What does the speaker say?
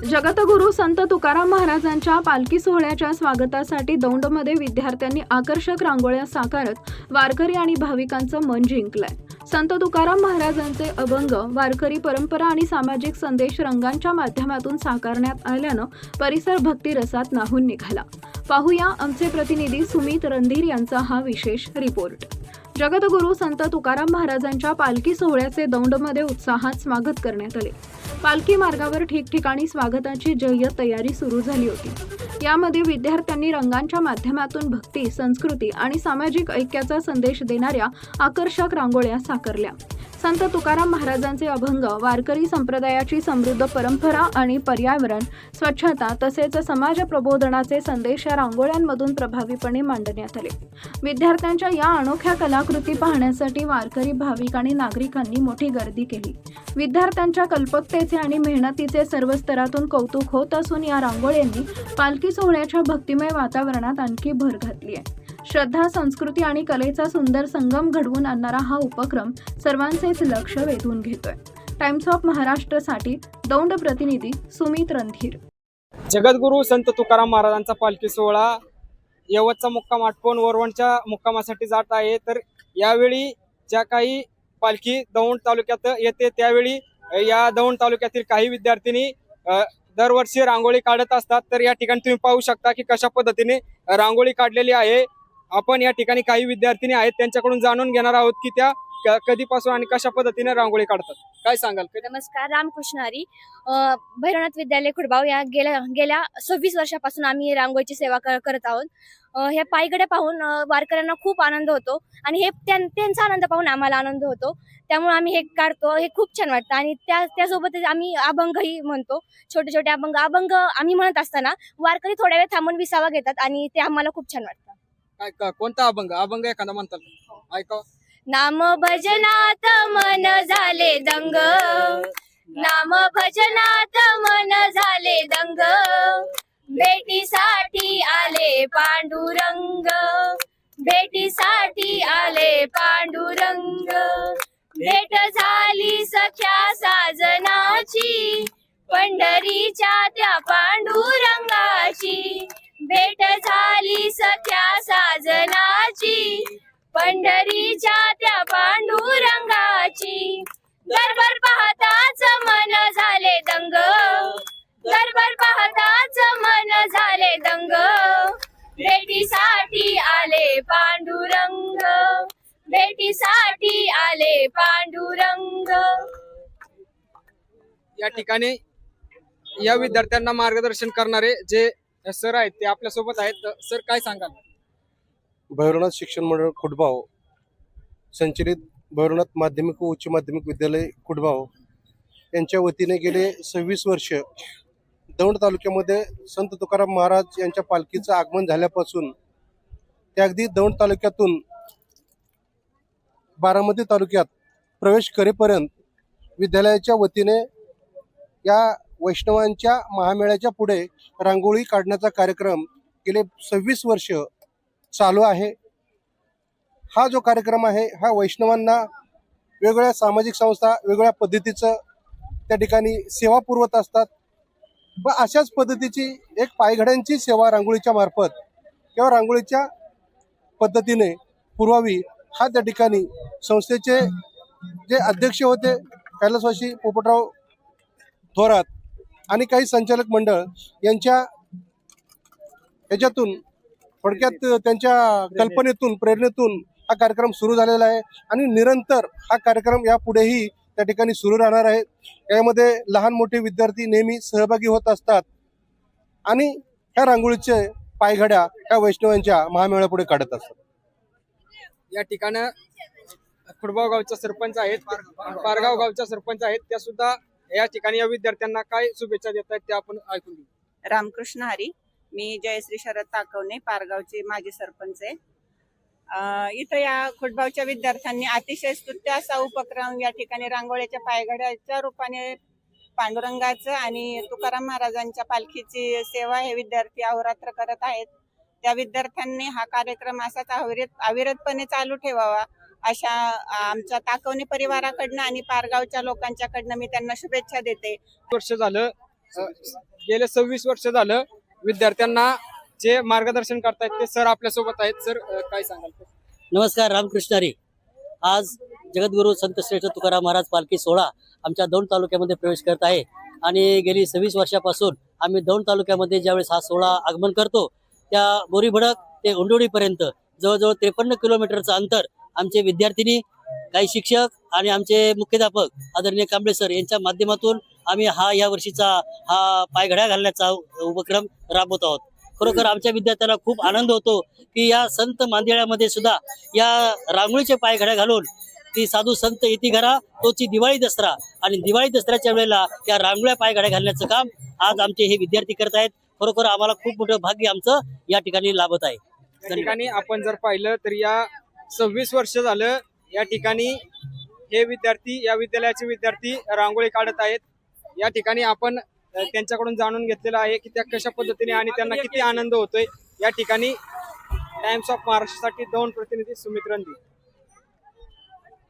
जगतगुरू संत तुकाराम महाराजांच्या पालखी सोहळ्याच्या स्वागतासाठी दौंडमध्ये विद्यार्थ्यांनी आकर्षक रांगोळ्या साकारत वारकरी आणि भाविकांचं मन जिंकलंय। संत तुकाराम महाराजांचे अभंग, वारकरी परंपरा आणि सामाजिक संदेश रंगांच्या माध्यमातून साकारण्यात आल्यानं परिसर भक्तिरसात न्हाऊन निघाला। पाहूया आमचे प्रतिनिधी सुमित रणधीर यांचा हा विशेष रिपोर्ट। जगतगुरू संत तुकाराम महाराजांच्या पालखी सोहळ्याचे दौंडमध्ये उत्साहात स्वागत करण्यात आले। पालखी मार्गावर ठिकठिकाणी स्वागताची जय्यत तयारी सुरू झाली होती। यामध्ये विद्यार्थ्यांनी रंगांच्या माध्यमातून भक्ती, संस्कृती आणि सामाजिक ऐक्याचा संदेश देणाऱ्या आकर्षक रांगोळ्या साकारल्या। संत तुकाराम महाराजांचे अभंग, वारकरी संप्रदायाची समृद्ध परंपरा आणि पर्यावरण, स्वच्छता तसेच समाज प्रबोधनाचे संदेश या रांगोळ्यांमधून प्रभावीपणे मांडण्यात आले। विद्यार्थ्यांच्या या अनोख्या कलाकृती पाहण्यासाठी वारकरी, भाविक आणि नागरिकांनी मोठी गर्दी केली। विद्यार्थ्यांच्या कल्पकतेचे आणि मेहनतीचे सर्व स्तरातून कौतुक होत असून या रांगोळ्यांनी पालखी सोहळ्याच्या भक्तिमय वातावरणात आणखी भर घातली आहे। श्रद्धा, संस्कृती आणि कलेचा सुंदर संगम घडवून आणणारा हा उपक्रम सर्वांचेच लक्ष वेधून घेतोय। टाइम्स ऑफ महाराष्ट्रसाठी दौंड प्रतिनिधी सुमित रणधीर। जगद्गुरू संत तुकाराम महाराजांचा पालखी सोहळा यवतचा मुक्काम आटोपून वरवणच्या मुक्कामासाठी जात आहे। तर यावेळी ज्या काही पालखी दौंड तालुक्यात येते त्यावेळी या दौंड तालुक्यातील काही विद्यार्थिनी दरवर्षी रांगोळी काढत असतात। तर या ठिकाणी तुम्ही पाहू शकता की कशा पद्धतीने रांगोळी काढलेली आहे। आपण या ठिकाणी काही विद्यार्थिनी आहेत त्यांच्याकडून जाणून घेणार आहोत की त्या कधीपासून आणि कशा पद्धतीने रांगोळी काढतात। काय सांगाल? नमस्कार, रामकृष्ण हरी। भैरवनाथ विद्यालय खुडबाव या गेल्या 26 वर्षापासून आम्ही रांगोळीची सेवा करत आहोत। ह्या पायगड्या पाहून वारकऱ्यांना खूप आनंद होतो आणि हे त्यांचा आनंद पाहून आम्हाला आनंद होतो। त्यामुळे आम्ही हे काढतो, हे खूप छान वाटतं। आणि त्यासोबतच आम्ही अभंगही म्हणतो, छोटे छोटे अभंग आम्ही म्हणत असताना वारकरी थोड्या वेळ थांबून विसावा घेतात आणि ते आम्हाला खूप छान वाटतं। काय कोणता अभंग एखादा म्हणतात ऐका? नाम भजनात मन झाले दंग, नाम भजनात मन झाले दंग, भेटीसाठी आले पांडुरंग, भेटीसाठी आले पांडुरंग, भेट झाली सख्या साजनाची, पंढरीच्या त्या पांडुरंगाची, भेट झाली सख्या साजनाची, पंढरीच्या त्या पांडुरंगाची, दरबार पाहताच मन झाले दंग, दरबार पाहताच मन झाले दंग, भेटीसाठी आले पांडुरंग, भेटीसाठी आले पांडुरंग। या ठिकाणी या विद्यार्थ्यांना मार्गदर्शन करणारे जे सर आहेत ते आपल्या सोबत आहेत। सर काय सांगाल? भैरवनाथ शिक्षण मंडळ खुडबाव संचलित भैरवनाथ माध्यमिक व उच्च माध्यमिक विद्यालय खुडबाव यांच्या वतीने गेले 26 वर्ष दौंड तालुक्यामध्ये संत तुकाराम महाराज यांच्या पालखीचं आगमन झाल्यापासून ते अगदी दौंड तालुक्यातून बारामती तालुक्यात प्रवेश करेपर्यंत विद्यालयाच्या वतीने या वैष्णवांच्या महामेळ्याच्या पुढे रांगोळी काढण्याचा कार्यक्रम गेले 26 वर्ष चालू आहे। हा जो कार्यक्रम आहे हा वैष्णवांना वेगवेगळ्या सामाजिक संस्था वेगवेगळ्या पद्धतीचं त्या ठिकाणी सेवा पुरवत असतात व अशाच पद्धतीची एक पायघड्यांची सेवा रांगोळीच्या मार्फत किंवा रांगोळीच्या पद्धतीने पुरवावी हा त्या ठिकाणी संस्थेचे जे अध्यक्ष होते कैलासवासी पोपटराव थोरात आणि काही संचालक मंडळ यांच्या ह्याच्यातून थोडक्यात त्यांच्या कल्पनेतून प्रेरणेतून हा कार्यक्रम सुरू झालेला आहे आणि निरंतर हा कार्यक्रम यापुढेही त्या ठिकाणी सुरू राहणार आहे। यामध्ये लहान मोठे विद्यार्थी नेहमी सहभागी होत असतात आणि ह्या रांगोळीचे पायघड्या ह्या वैष्णवांच्या महामेळ्यापुढे काढत असतात। या ठिकाणी खुडबाव गावचा सरपंच आहेत, पारगाव गावचा सरपंच आहेत, त्या सुद्धा या ठिकाणी या विद्यार्थ्यांना काय शुभेच्छा देत आहेत ते आपण ऐकून घेऊ। रामकृष्ण हरी। मी जयश्री शरद ताकवणे, पारगावचे माजी सरपंच आहे। इथं या खुडबावच्या विद्यार्थ्यांनी अतिशय स्तुत्य असा उपक्रम या ठिकाणी रांगोळीच्या पायघड्याच्या रूपाने पांडुरंगाचं आणि तुकाराम महाराजांच्या पालखीची सेवा हे विद्यार्थी अहोरात्र करत आहेत। त्या विद्यार्थ्यांनी हा कार्यक्रम असाच अविरतपणे चालू ठेवावा अशा आमच्या ताकवणे परिवाराकडनं आणि पारगावच्या लोकांच्याकडनं मी त्यांना शुभेच्छा देते। वर्ष झालं गेले 26 वर्ष झालं विद्यार्थ्यांना जे मार्गदर्शन करतायत ते सर आपल्यासोबत आहेत. सर काय सांगाल? नमस्कार, रामकृष्ण हरी. आज जगद्गुरू संत श्रेष्ठ तुकाराम महाराज पालखी सोहळा आमच्या दौंड तालुक्यामध्ये प्रवेश करत आहे आणि गेली 26 वर्षापासून आम्ही दौंड तालुक्यामध्ये ज्यावेळेस हा सोहळा आगमन करतो त्या बोरीभडक ते उंडोडीपर्यंत जवळजवळ 53 किलोमीटरचं अंतर आमचे विद्यार्थिनी, काही शिक्षक आणि आमचे मुख्याध्यापक आदरणीय कांबळे सर यांच्या माध्यमातून आम्ही या वर्षीचा हा पायघड्या घालण्याचा उपक्रम राबवत आहोत. खरोखर आमच्या विद्यार्थ्यांना खूप आनंद होतो की या संत मांदियाळ्यामध्ये सुद्धा या रांगोळीचे पायघड्या घालून ती साधू संत येती घरा तोची दिवाळी दसरा आणि दिवाळी दसऱ्याच्या वेळेला या रांगोळ्या पायघड्या घालण्याचं काम आज आमचे हे विद्यार्थी करत आहेत. खरोखर आम्हाला खूप मोठं भाग्य आमचं या ठिकाणी लाभत आहे. या ठिकाणी आपण जर पाहिलं तर या 26 वर्ष झालं या ठिकाणी हे विद्यार्थी, या विद्यालयाचे विद्यार्थी रांगोळी काढत आहेत. या ठिकाणी आपण त्यांच्याकडून जाणून घेतलेलं आहे की त्या कशा पद्धतीने आणि त्यांना किती आनंद होतोय. या ठिकाणी टाइम्स ऑफ महाराष्ट्रासाठी दौंड प्रतिनिधी सुमित रणदी.